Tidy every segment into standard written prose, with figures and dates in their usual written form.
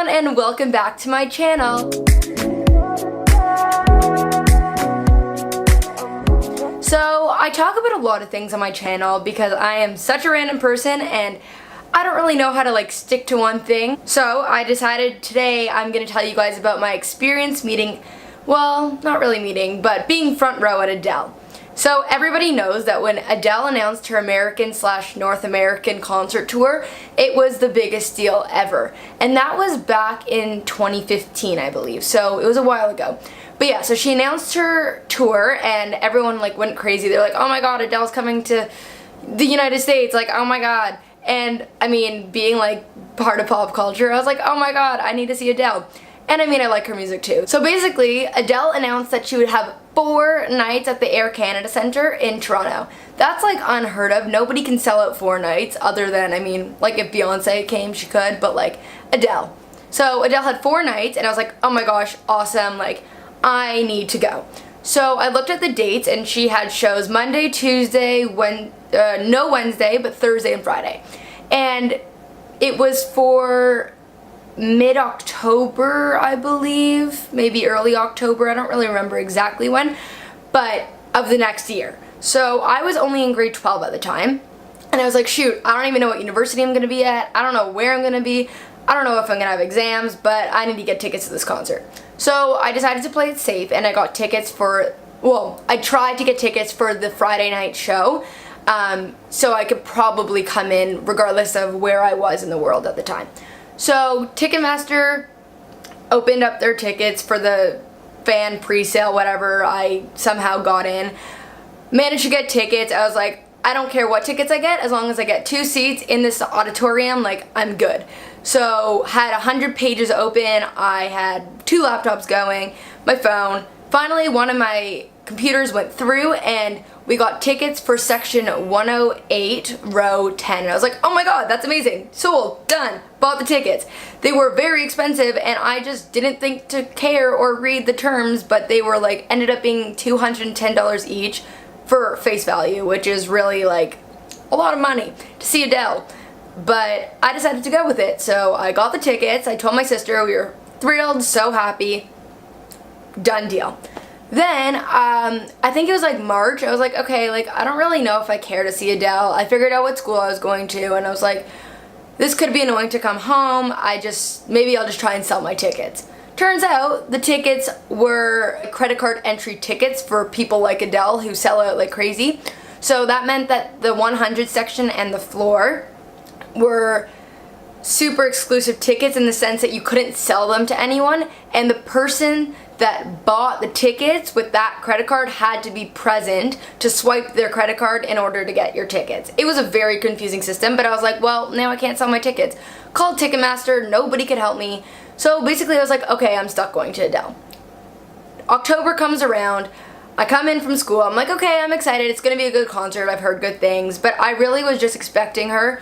everyone, and welcome back to my channel. So I talk about a lot of things on my channel because I am such a random person and I don't really know how to stick to one thing. So I decided today I'm going to tell you guys about my experience meeting, well, not really meeting, but being front row at Adele. So everybody knows that when Adele announced her American/North American concert tour, it was the biggest deal ever. And that was back in 2015, I believe. So it was a while ago. But yeah, so she announced her tour and everyone went crazy. They're like, oh my god, Adele's coming to the United States, oh my god. And I mean, being part of pop culture, I was like, oh my god, I need to see Adele. And I mean, I like her music too. So basically, Adele announced that she would have 4 nights at the Air Canada Centre in Toronto. That's unheard of. Nobody can sell out 4 nights other than, I mean, if Beyonce came, she could, but Adele. So Adele had 4 nights and I was like, oh my gosh, awesome, I need to go. So I looked at the dates and she had shows Monday, Tuesday, no Wednesday, but Thursday and Friday. And it was for mid-October, I believe, maybe early October, I don't really remember exactly when, but of the next year. So I was only in grade 12 at the time, and I was like, shoot, I don't even know what university I'm going to be at, I don't know where I'm going to be, I don't know if I'm going to have exams, but I need to get tickets to this concert. So I decided to play it safe, and I got tickets for, well, I tried to get tickets for the Friday night show, so I could probably come in regardless of where I was in the world at the time. So Ticketmaster opened up their tickets for the fan pre-sale, whatever. I somehow got in, managed to get tickets. I was like, I don't care what tickets I get, as long as I get 2 seats in this auditorium, I'm good. So had 100 pages open, I had 2 laptops going, my phone. Finally, one of my computers went through and we got tickets for section 108, row 10. And I was like, oh my god, that's amazing. Sold, done, bought the tickets. They were very expensive and I just didn't think to care or read the terms, but they were ended up being $210 each for face value, which is really a lot of money to see Adele. But I decided to go with it, so I got the tickets. I told my sister, we were thrilled, so happy, done deal. Then, I think it was March, I was like, okay, I don't really know if I care to see Adele. I figured out what school I was going to, and I was like, this could be annoying to come home, maybe I'll just try and sell my tickets. Turns out, the tickets were credit card entry tickets for people like Adele who sell out like crazy. So that meant that the 100 section and the floor were super exclusive tickets in the sense that you couldn't sell them to anyone, and the person that bought the tickets with that credit card had to be present to swipe their credit card in order to get your tickets. It was a very confusing system, but I was like, well, now I can't sell my tickets. Called Ticketmaster, nobody could help me. So basically I was like, okay, I'm stuck going to Adele. October comes around, I come in from school, I'm like, okay, I'm excited, it's gonna be a good concert, I've heard good things, but I really was just expecting her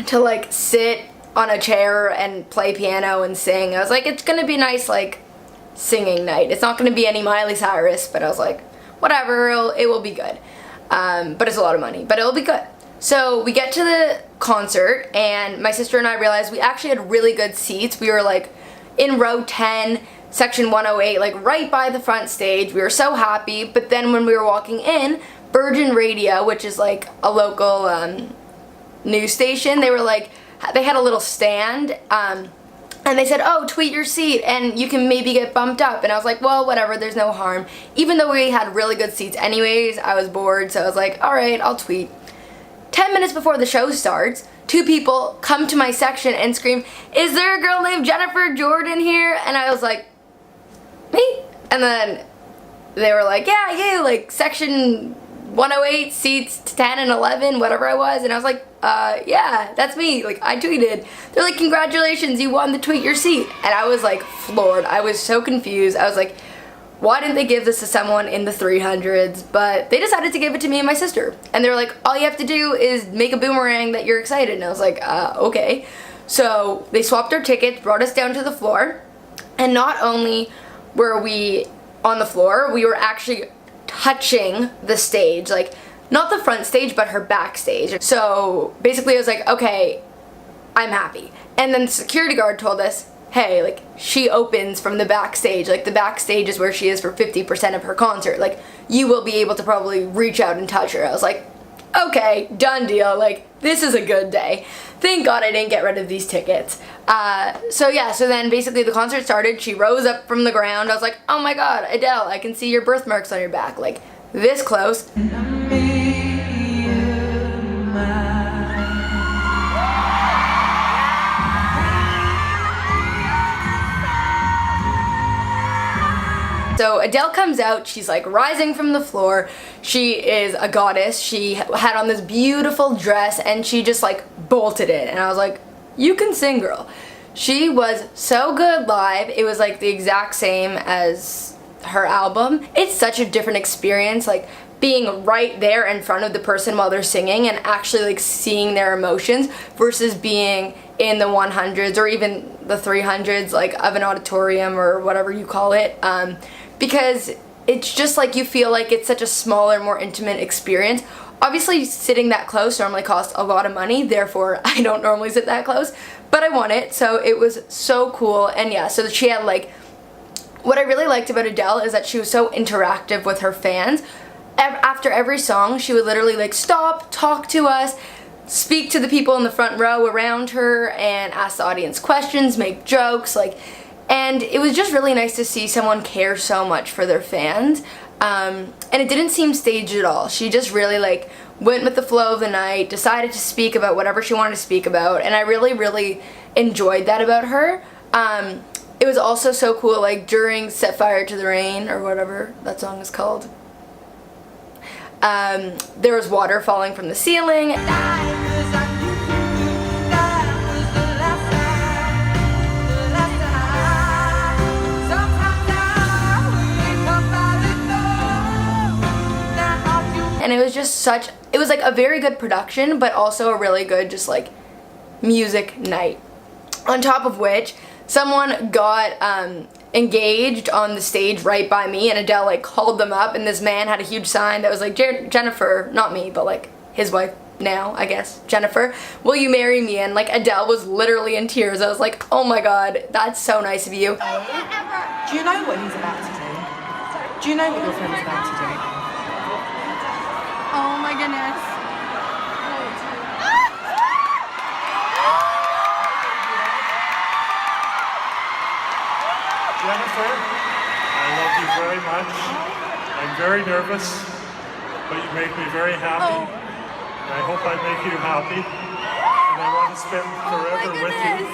to sit on a chair and play piano and sing. I was like, it's gonna be nice singing night. It's not gonna be any Miley Cyrus, but I was like, whatever, it will be good. But it's a lot of money, but it'll be good. So we get to the concert and my sister and I realized we actually had really good seats. We were in row 10, section 108, right by the front stage. We were so happy, but then when we were walking in, Virgin Radio, which is a local news station, they were they had a little stand, and they said, oh, tweet your seat and you can maybe get bumped up. And I was like, well, whatever, there's no harm. Even though we had really good seats anyways, I was bored, so I was like, alright, I'll tweet. 10 minutes before the show starts, 2 people come to my section and scream, is there a girl named Gennifer Jordyn here? And I was like, me? And then they were like, yeah, you, section 108, seats 10 and 11, whatever I was. And I was like, yeah, that's me. I tweeted. They're like, congratulations, you won the tweet your seat. And I was floored. I was so confused. I was like, why didn't they give this to someone in the 300s? But they decided to give it to me and my sister. And they were like, all you have to do is make a boomerang that you're excited. And I was like, okay. So they swapped our tickets, brought us down to the floor. And not only were we on the floor, we were actually touching the stage, not the front stage, but her backstage. So basically I was like, okay, I'm happy. And then the security guard told us, hey, like, she opens from the backstage. Like, the backstage is where she is for 50% of her concert. Like, you will be able to probably reach out and touch her. I was like, okay, done deal. Like, this is a good day. Thank God I didn't get rid of these tickets. So then basically the concert started. She rose up from the ground. I was like, oh my God, Adele, I can see your birthmarks on your back. Like, this close. So Adele comes out, she's like rising from the floor. She is a goddess. She had on this beautiful dress and she just like bolted it. And I was like, you can sing, girl. She was so good live. It was like the exact same as her album. It's such a different experience, like being right there in front of the person while they're singing and actually like seeing their emotions versus being in the 100s or even the 300s like of an auditorium or whatever you call it, because it's just like you feel like it's such a smaller, more intimate experience. Obviously sitting that close normally costs a lot of money, therefore I don't normally sit that close, but I want it, so it was so cool. And yeah, so she had like, what I really liked about Adele is that she was so interactive with her fans. After every song, she would literally like stop, talk to us, speak to the people in the front row around her, and ask the audience questions, make jokes, like, and it was just really nice to see someone care so much for their fans. And it didn't seem staged at all. She just really like went with the flow of the night, decided to speak about whatever she wanted to speak about, and I really enjoyed that about her. It was also so cool, like during Set Fire to the Rain, or whatever that song is called, there was water falling from the ceiling. And it was just such, it was like a very good production, but also a really good just like music night. On top of which, someone got engaged on the stage right by me, and Adele like called them up, and this man had a huge sign that was like, Gennifer, not me, but like his wife now, I guess, Gennifer, will you marry me? And like Adele was literally in tears. I was like, oh my God, that's so nice of you. Do you know what he's about to do? Do you know what your friend's about to do? Oh my goodness. Gennifer, I love you very much. I'm very nervous, but you make me very happy. And I hope I make you happy. And I want to spend forever with you.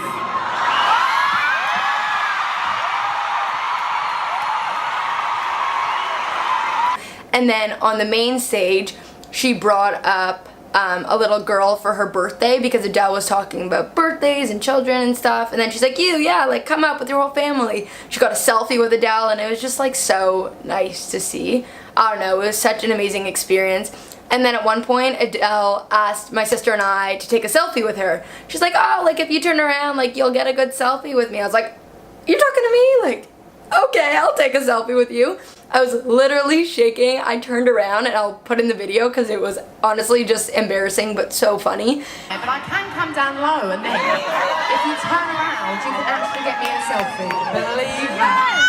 And then on the main stage, she brought up a little girl for her birthday, because Adele was talking about birthdays and children and stuff, and then she's like, yeah, like come up with your whole family. She got a selfie with Adele, and it was just like so nice to see. I don't know, it was such an amazing experience. And then at one point, Adele asked my sister and I to take a selfie with her. She's like, oh, like if you turn around, like you'll get a good selfie with me. I was like, you're talking to me? Like, okay, I'll take a selfie with you. I was literally shaking. I turned around, and I'll put in the video because it was honestly just embarrassing but so funny. But I can come down low, and then if you turn around, you can actually get me a selfie. Believe me.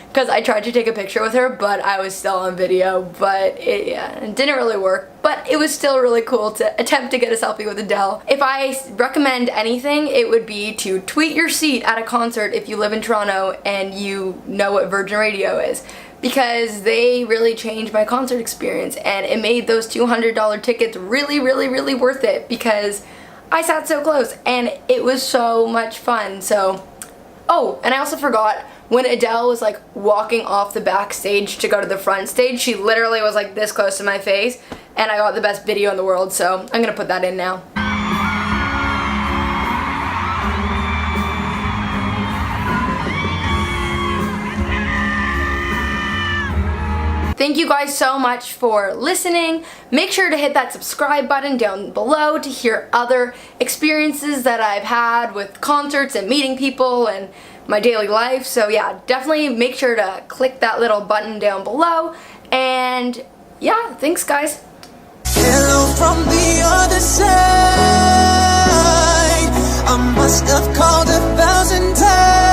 Because I tried to take a picture with her, but I was still on video, but it didn't really work. But it was still really cool to attempt to get a selfie with Adele. If I recommend anything, it would be to tweet your seat at a concert if you live in Toronto and you know what Virgin Radio is. Because they really changed my concert experience, and it made those $200 tickets really worth it, because I sat so close and it was so much fun. So, oh, and I also forgot, when Adele was like walking off the backstage to go to the front stage, she literally was like this close to my face, and I got the best video in the world, so I'm gonna put that in now. Thank you guys so much for listening. Make sure to hit that subscribe button down below to hear other experiences that I've had with concerts and meeting people and my daily life. So yeah, definitely make sure to click that little button down below. And yeah, thanks guys. Hello from the other side. must have called 1,000 times.